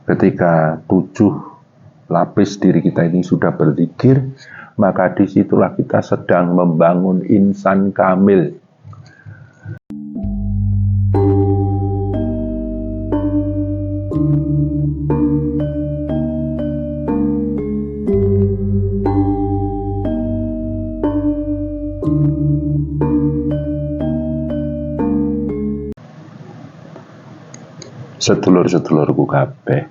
Ketika 7 lapis diri kita ini sudah berzikir, maka disitulah kita sedang membangun insan kamil. Sedulur-sedulurku kabeh,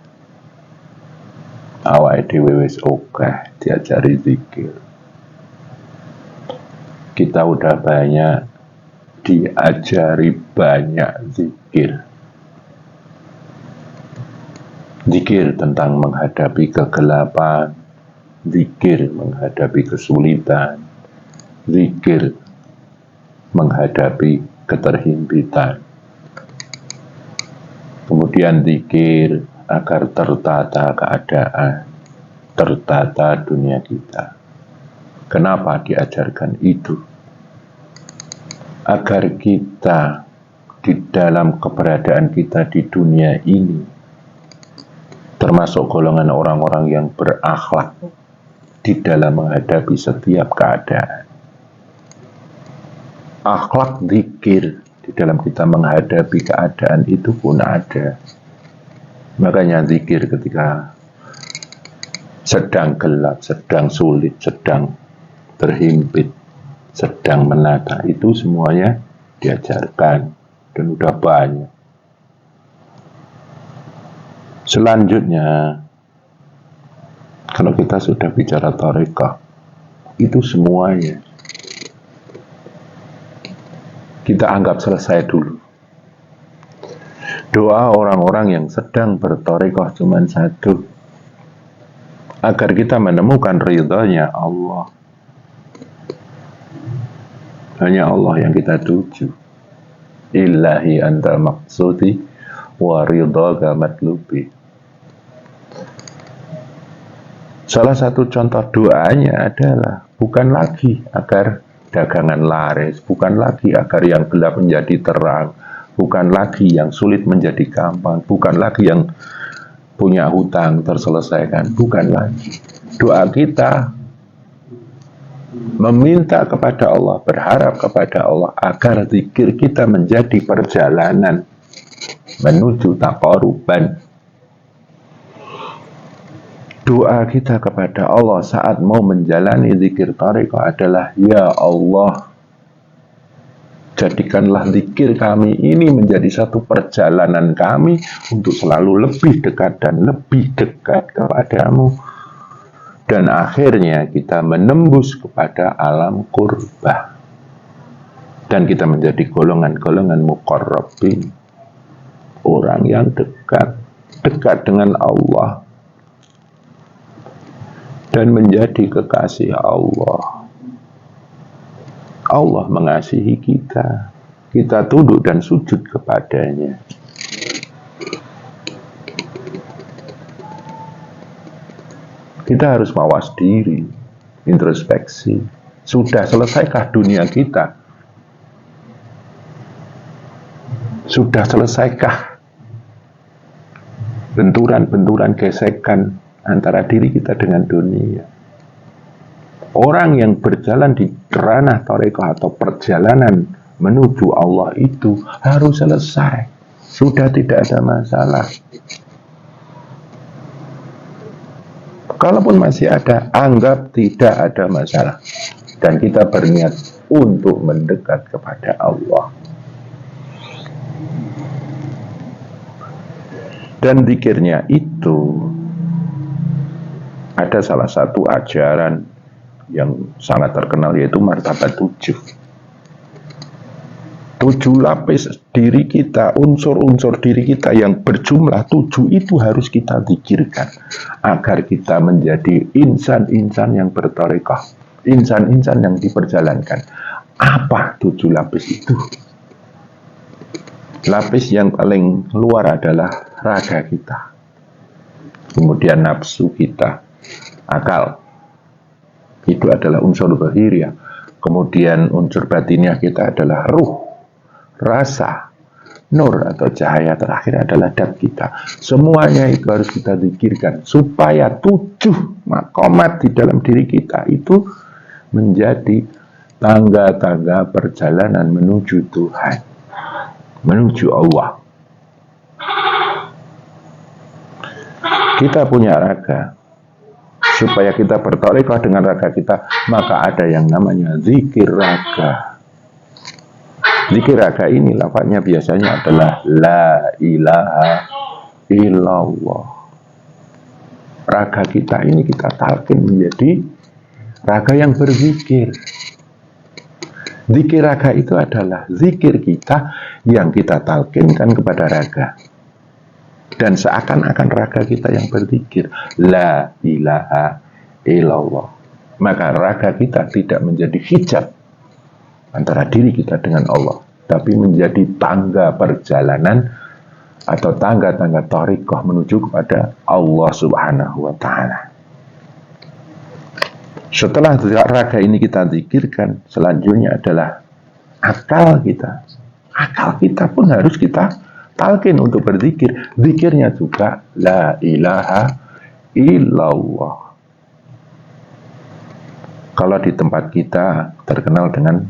awake dhewe wis akeh diajari zikir. Kita udah banyak diajari banyak zikir. Zikir tentang menghadapi kegelapan, zikir menghadapi kesulitan, zikir menghadapi keterhimpitan. Kemudian zikir agar tertata keadaan, tertata dunia kita. Kenapa diajarkan itu? Agar kita di dalam keberadaan kita di dunia ini, termasuk golongan orang-orang yang berakhlak di dalam menghadapi setiap keadaan. Akhlak zikir di dalam kita menghadapi keadaan itu pun ada. Makanya zikir ketika sedang gelap, sedang sulit, sedang terhimpit, sedang menata, itu semuanya diajarkan dan udah banyak. Selanjutnya, kalau kita sudah bicara thariqah, itu semuanya kita anggap selesai dulu. Doa orang-orang yang sedang berthariqah cuma satu, agar kita menemukan ridhanya Allah. Hanya Allah yang kita tuju. Ilahi anta maqsudi wa ridhaka matlubi. Salah satu contoh doanya adalah bukan lagi agar dagangan laris, bukan lagi agar yang gelap menjadi terang, bukan lagi yang sulit menjadi gampang, bukan lagi yang punya hutang terselesaikan, bukan lagi. Doa kita meminta kepada Allah, berharap kepada Allah agar zikir kita menjadi perjalanan menuju taqarruban. Doa kita kepada Allah saat mau menjalani zikir thariqah adalah, ya Allah, jadikanlah zikir kami ini menjadi satu perjalanan kami untuk selalu lebih dekat dan lebih dekat kepadamu. Dan akhirnya kita menembus kepada alam qurbah. Dan kita menjadi golongan-golongan muqarrabin. Orang yang dekat dengan Allah. Dan menjadi kekasih Allah. Allah mengasihi kita. Kita tunduk dan sujud kepadanya. Kita harus mawas diri, introspeksi. Sudah selesaikah dunia kita? Sudah selesaikah benturan-benturan gesekan antara diri kita dengan dunia? Orang yang berjalan di ranah thariqah atau perjalanan menuju Allah itu harus selesai. Sudah tidak ada masalah. Kalaupun masih ada, anggap tidak ada masalah. Dan kita berniat untuk mendekat kepada Allah. Dan zikirnya itu ada salah satu ajaran yang sangat terkenal, yaitu martabat 7. 7 lapis diri kita, unsur-unsur diri kita yang berjumlah 7 itu harus kita zikirkan agar kita menjadi insan-insan yang berthariqah, insan-insan yang diperjalankan. Apa 7 lapis itu? Lapis yang paling luar adalah raga kita, kemudian nafsu kita, akal, itu adalah unsur zahiriyah. Kemudian unsur batiniah kita adalah ruh, rasa, nur atau cahaya terakhir adalah dat kita. Semuanya itu harus kita zikirkan supaya 7 maqamat di dalam diri kita itu menjadi tangga-tangga perjalanan menuju Tuhan, menuju Allah. Kita punya raga. Supaya kita bertarekah dengan raga kita, maka ada yang namanya zikir raga. Zikir raga ini lafaznya biasanya adalah la ilaha illallah. Raga kita ini kita talqin menjadi raga yang berzikir. Zikir raga itu adalah zikir kita yang kita talqinkan kepada raga. Dan seakan-akan raga kita yang berzikir la ilaha illallah. Maka raga kita tidak menjadi hijab antara diri kita dengan Allah, tapi menjadi tangga perjalanan atau tangga-tangga thariqah menuju kepada Allah Subhanahu wa ta'ala. Setelah raga ini kita zikirkan, selanjutnya adalah akal kita. Akal kita pun harus kita talqin untuk berzikir. Zikirnya juga la ilaha illallah. Kalau di tempat kita terkenal dengan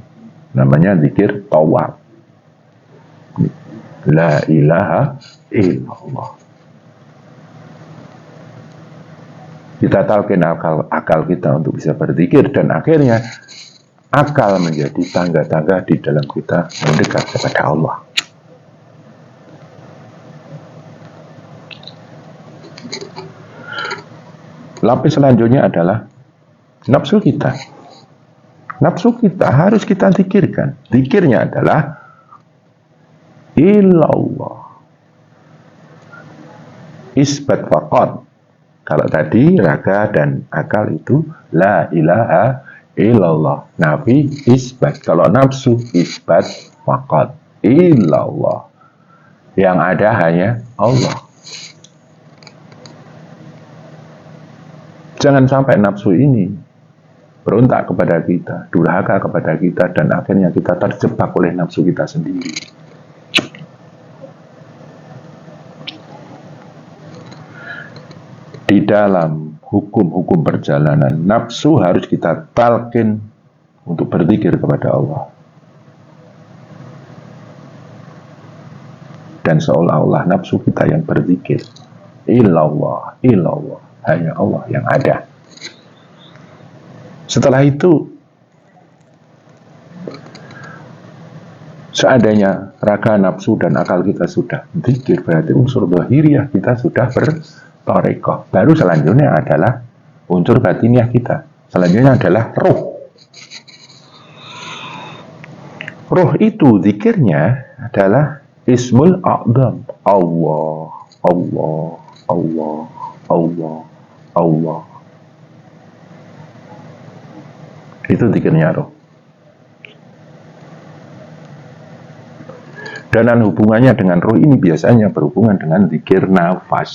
namanya zikir tawaf. La ilaha illallah. Kita talqin akal kita untuk bisa berzikir, dan akhirnya akal menjadi tangga-tangga di dalam kita mendekat kepada Allah. Lapis selanjutnya adalah nafsu kita. Nafsu kita harus kita zikirkan. Zikirnya adalah illallah. Isbat faqat. Kalau tadi raga dan akal itu la ilaha illallah. Nabi isbat. Kalau nafsu isbat faqat. Illallah. Yang ada hanya Allah. Jangan sampai nafsu ini berontak kepada kita, durhaka kepada kita, dan akhirnya kita terjebak oleh nafsu kita sendiri. Di dalam hukum-hukum perjalanan, nafsu harus kita talqin untuk berzikir kepada Allah. Dan seolah-olah nafsu kita yang berzikir. Illallah, illallah. Hanya Allah yang ada. Setelah itu, seandainya raga, nafsu, dan akal kita sudah zikir, berarti unsur zahiriyah kita sudah bertarekah. Baru selanjutnya adalah unsur batiniah kita. Selanjutnya adalah ruh. Ruh itu zikirnya adalah Ismul A'zam. Allah, Allah, Allah, Allah, Allah. Itu zikirnya roh. Dan hubungannya dengan roh ini biasanya berhubungan dengan zikir nafas.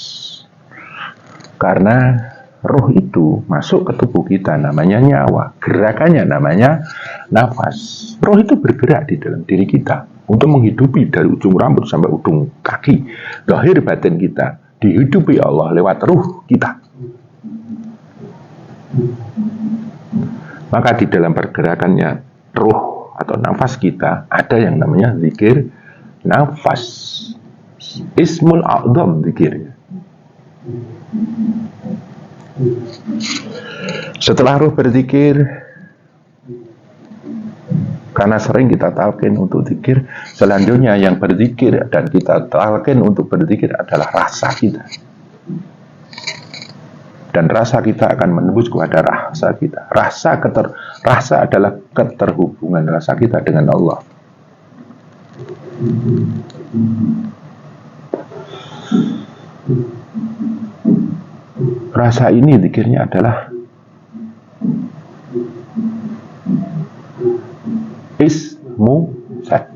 Karena roh itu masuk ke tubuh kita, namanya nyawa. Gerakannya namanya nafas. Roh itu bergerak di dalam diri kita untuk menghidupi dari ujung rambut sampai ujung kaki. Zahir batin kita dihidupi Allah lewat ruh kita. Maka di dalam pergerakannya ruh atau nafas kita ada yang namanya zikir nafas. Ismul A'zam zikirnya. Setelah ruh berzikir, karena sering kita talqin untuk zikir, selanjutnya yang berzikir dan kita talqin untuk berzikir adalah rasa kita. Dan rasa kita akan menembus kepada rasa kita. Rasa adalah keterhubungan rasa kita dengan Allah. Rasa ini zikirnya adalah ismu zat.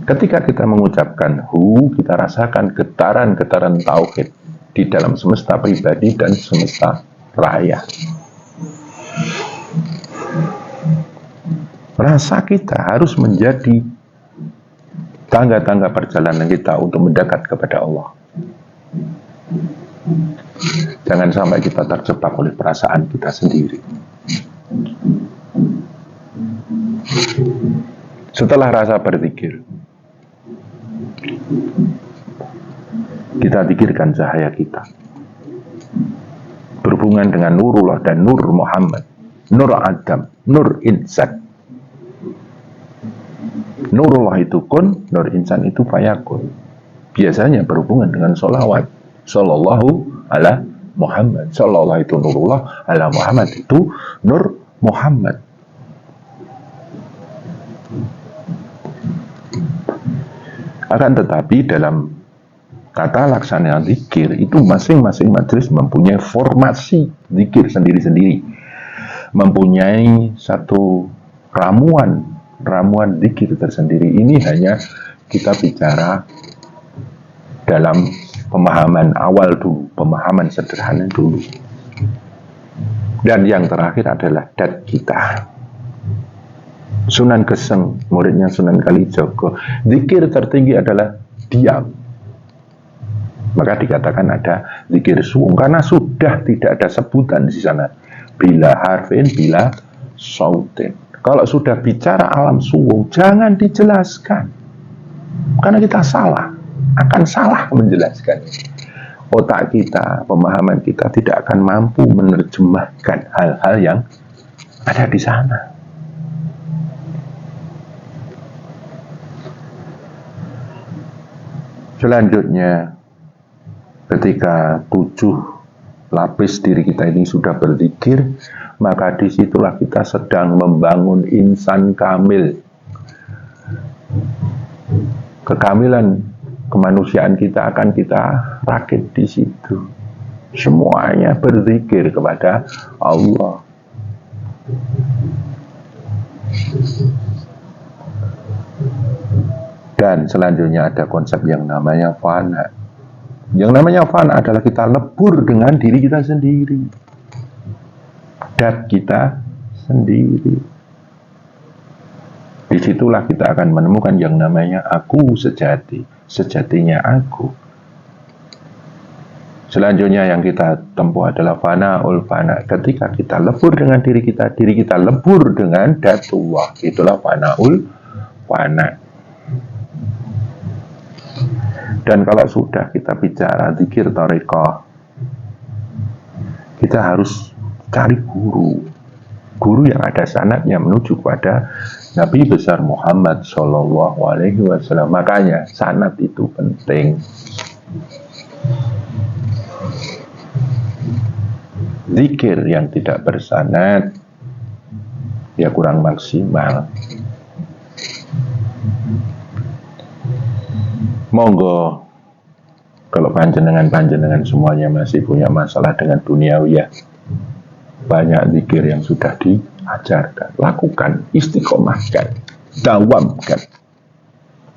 Ketika kita mengucapkan kita rasakan getaran-getaran tauhid di dalam semesta pribadi dan semesta raya. rasa kita harus menjadi tangga-tangga perjalanan kita untuk mendekat kepada Allah. Jangan sampai kita terjebak oleh perasaan kita sendiri. Setelah rasa berzikir, kita zikirkan cahaya kita berhubungan dengan Nurullah dan Nur Muhammad, Nur Adam, Nur Insan. Nurullah itu kun, Nur Insan itu fayakun. Biasanya berhubungan dengan sholawat. Sallallahu ala Muhammad. Sallallahu itu Nurullah, ala Muhammad itu Nur Muhammad. Akan tetapi dalam tata laksana zikir itu masing-masing majelis mempunyai formasi zikir sendiri-sendiri, mempunyai satu ramuan zikir tersendiri. Ini hanya kita bicara dalam pemahaman awal dulu, pemahaman sederhana dulu. Dan yang terakhir adalah dat kita. Sunan Geseng, muridnya Sunan Kalijogo, zikir tertinggi adalah diam. Maka dikatakan ada zikir suwung, karena sudah tidak ada sebutan di sana. Bila harfin, bila sautin. Kalau sudah bicara alam suwung, jangan dijelaskan. Karena kita salah, akan salah menjelaskan. Otak kita, pemahaman kita tidak akan mampu menerjemahkan hal-hal yang ada di sana. Selanjutnya, ketika 7 lapis diri kita ini sudah berzikir, maka disitulah kita sedang membangun insan kamil. Kekamilan kemanusiaan kita akan kita rakit di situ. Semuanya berzikir kepada Allah. Dan selanjutnya ada konsep yang namanya fana. Yang namanya fana adalah kita lebur dengan diri kita sendiri, dat kita sendiri. Disitulah kita akan menemukan yang namanya aku sejati, sejatinya aku. Selanjutnya yang kita tempuh adalah fanaul fana. Ketika kita lebur dengan diri kita lebur dengan datullah. Itulah fanaul fana. Dan kalau sudah kita bicara zikir thariqah, kita harus cari guru yang ada sanadnya menuju kepada Nabi besar Muhammad Shallallahu Alaihi Wasallam. Makanya sanad itu penting. Zikir yang tidak bersanad ya kurang maksimal. Monggo, kalau panjenengan semuanya masih punya masalah dengan duniawiyah, banyak zikir yang sudah diajarkan. Lakukan, istiqomahkan, dawamkan,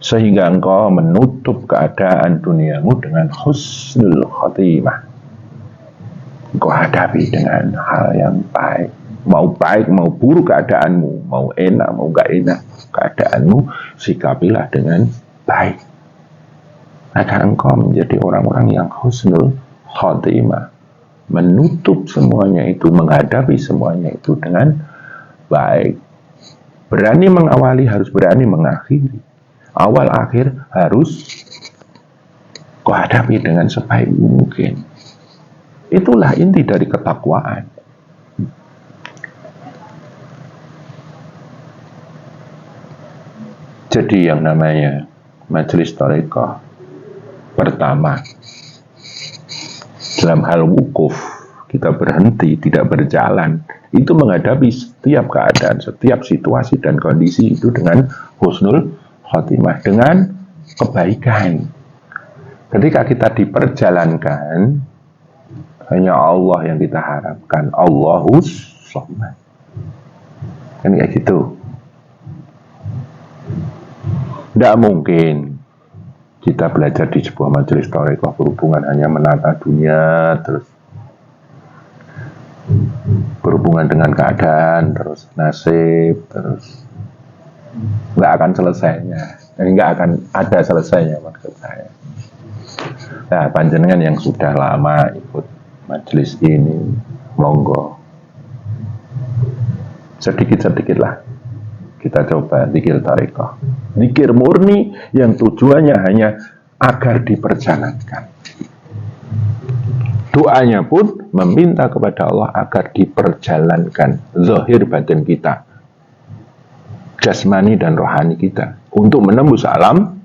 sehingga engkau menutup keadaan duniamu dengan husnul khotimah. Engkau hadapi dengan hal yang baik, mau buruk keadaanmu, mau enak, mau gak enak keadaanmu, sikapilah dengan baik. Agar engkau menjadi orang-orang yang husnul khotimah, menutup semuanya itu, menghadapi semuanya itu dengan baik. Berani mengawali, harus berani mengakhiri. Awal akhir harus kau hadapi dengan sebaik mungkin. Itulah inti dari ketakwaan. Jadi yang namanya majelis thariqah, pertama, dalam hal wukuf, kita berhenti, tidak berjalan, itu menghadapi setiap keadaan, setiap situasi dan kondisi itu dengan husnul khotimah, dengan kebaikan. Ketika kita diperjalankan, hanya Allah yang kita harapkan, Allahus Shomad. Kan kayak gitu. Tidak mungkin kita belajar di sebuah majelis thariqah berhubungan hanya menata dunia, terus berhubungan dengan keadaan, terus nasib, terus nggak akan selesainya, nggak akan ada selesainya maksud saya. Nah, panjenengan yang sudah lama ikut majelis ini, monggo sedikit-sedikitlah kita coba zikir tarekat, zikir murni yang tujuannya hanya agar diperjalankan. Doanya pun meminta kepada Allah agar diperjalankan zahir batin kita, jasmani dan rohani kita, untuk menembus alam